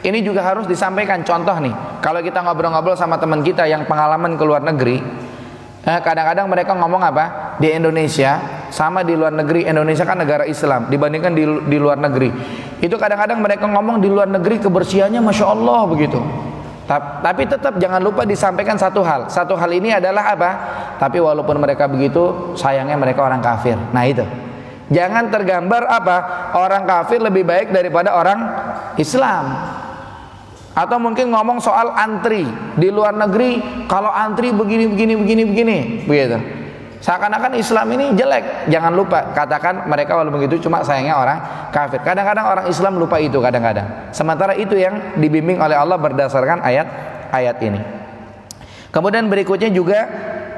Speaker 1: ini juga harus disampaikan. Contoh nih, kalau kita ngobrol-ngobrol sama teman kita yang pengalaman ke luar negeri, kadang-kadang mereka ngomong apa? Di Indonesia sama di luar negeri. Indonesia kan negara Islam dibandingkan di luar negeri. Itu kadang-kadang mereka ngomong di luar negeri kebersihannya Masya Allah begitu. Tapi tetap jangan lupa disampaikan satu hal. Satu hal ini adalah apa? Tapi walaupun mereka begitu, sayangnya mereka orang kafir. Nah itu. Jangan tergambar apa? Orang kafir lebih baik daripada orang Islam. Atau mungkin ngomong soal antri di luar negeri, kalau antri begini begitu. Seakan-akan Islam ini jelek. Jangan lupa katakan mereka walaupun begitu cuma sayangnya orang kafir. Kadang-kadang orang Islam lupa itu kadang-kadang. Sementara itu yang dibimbing oleh Allah berdasarkan ayat ini. Kemudian berikutnya juga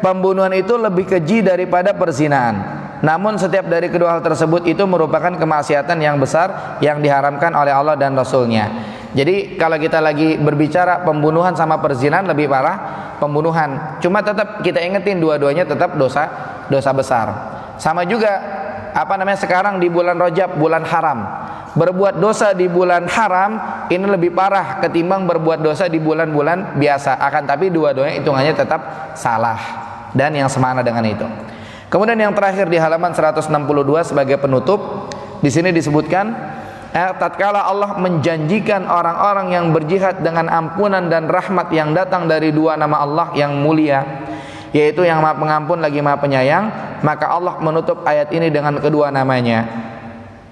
Speaker 1: pembunuhan itu lebih keji daripada perzinahan. Namun setiap dari kedua hal tersebut itu merupakan kemaksiatan yang besar yang diharamkan oleh Allah dan Rasul-Nya. Jadi kalau kita lagi berbicara pembunuhan sama perzinahan, lebih parah pembunuhan. Cuma tetap kita ingetin dua-duanya tetap dosa besar. Sama juga sekarang di bulan Rajab, bulan haram. Berbuat dosa di bulan haram ini lebih parah ketimbang berbuat dosa di bulan-bulan biasa. Akan tapi dua-duanya hitungannya tetap salah dan yang semana dengan itu. Kemudian yang terakhir di halaman 162 sebagai penutup, di sini disebutkan tatkala Allah menjanjikan orang-orang yang berjihad dengan ampunan dan rahmat yang datang dari dua nama Allah yang mulia, yaitu yang Maha Pengampun lagi Maha Penyayang, maka Allah menutup ayat ini dengan kedua namanya,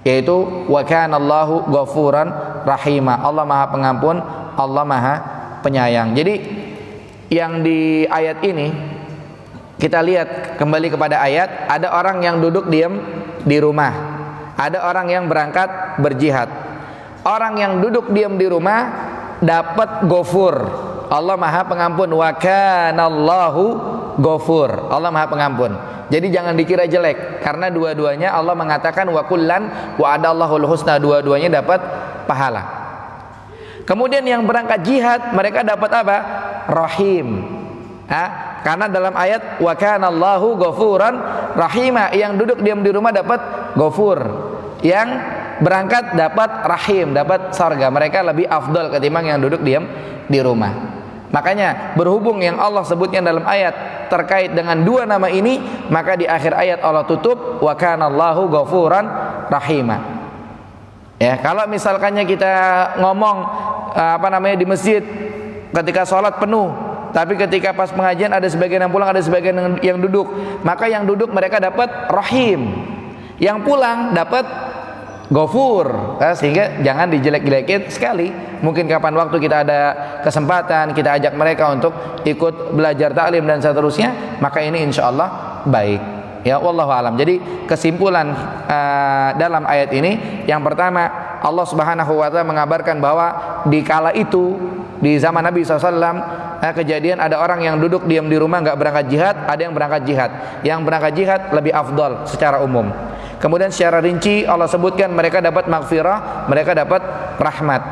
Speaker 1: yaitu wa kana Allahu ghafuran rahima. Allah Maha Pengampun, Allah Maha Penyayang. Jadi yang di ayat ini kita lihat kembali kepada ayat, ada orang yang duduk diam di rumah, ada orang yang berangkat berjihad. Orang yang duduk diam di rumah dapat ghafur. Allah Maha Pengampun. Wa kana Allahu ghafur. Allah Maha Pengampun. Jadi jangan dikira jelek, karena dua-duanya Allah mengatakan wa kullan wa adallahul husna, dua-duanya dapat pahala. Kemudian yang berangkat jihad mereka dapat apa? Rahim. Karena dalam ayat wa kana Allahu ghafuran rahima, yang duduk diam di rumah dapat ghafur, yang berangkat dapat rahim, dapat surga. Mereka lebih afdal ketimbang yang duduk diam di rumah. Makanya berhubung yang Allah sebutnya dalam ayat terkait dengan dua nama ini, maka di akhir ayat Allah tutup wa kana Allahu ghafuran rahima. Ya, kalau misalkannya kita ngomong di masjid ketika sholat penuh, tapi ketika pas pengajian ada sebagian yang pulang, ada sebagian yang duduk, maka yang duduk mereka dapat rahim, yang pulang dapat ghafur. Sehingga jangan dijelek-jelekin sekali. Mungkin kapan waktu kita ada kesempatan, kita ajak mereka untuk ikut belajar ta'lim dan seterusnya, maka ini insyaallah baik. Ya, wallahu alam. Jadi kesimpulan dalam ayat ini, yang pertama, Allah Subhanahu wa taala mengabarkan bahwa di kala itu, di zaman Nabi SAW, kejadian ada orang yang duduk diam di rumah nggak berangkat jihad, ada yang berangkat jihad. Yang berangkat jihad lebih afdal secara umum. Kemudian secara rinci Allah sebutkan mereka dapat maghfirah, mereka dapat rahmat.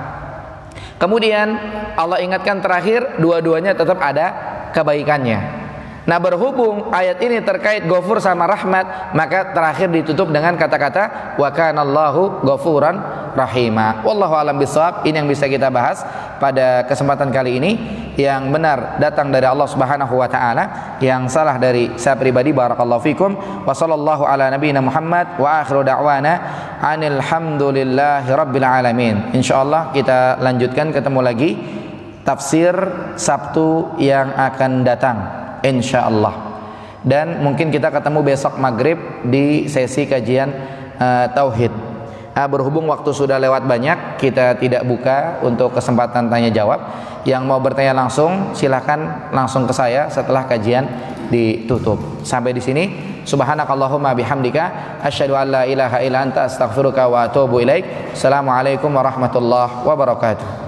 Speaker 1: Kemudian Allah ingatkan terakhir, dua-duanya tetap ada kebaikannya. Nah, berhubung ayat ini terkait ghafur sama rahmat, maka terakhir ditutup dengan kata-kata wa kana Allahu ghafuran rahima. Wallahu alam bissawab. Ini yang bisa kita bahas pada kesempatan kali ini. Yang benar datang dari Allah Subhanahu wa taala, yang salah dari saya pribadi. Barakallahu fikum. Wa sallallahu ala nabiyyina Muhammad wa akhiru da'wana anil hamdulillahi rabbil alamin. Insyaallah kita lanjutkan, ketemu lagi tafsir Sabtu yang akan datang, insyaallah. Dan mungkin kita ketemu besok maghrib di sesi kajian tauhid. Berhubung waktu sudah lewat banyak, kita tidak buka untuk kesempatan tanya jawab. Yang mau bertanya langsung silahkan langsung ke saya setelah kajian ditutup. Sampai di sini. Subhanakallahumma bihamdika asyhadu an la ilaha illa anta astaghfiruka wa atubu ilaik. Assalamualaikum warahmatullahi wabarakatuh.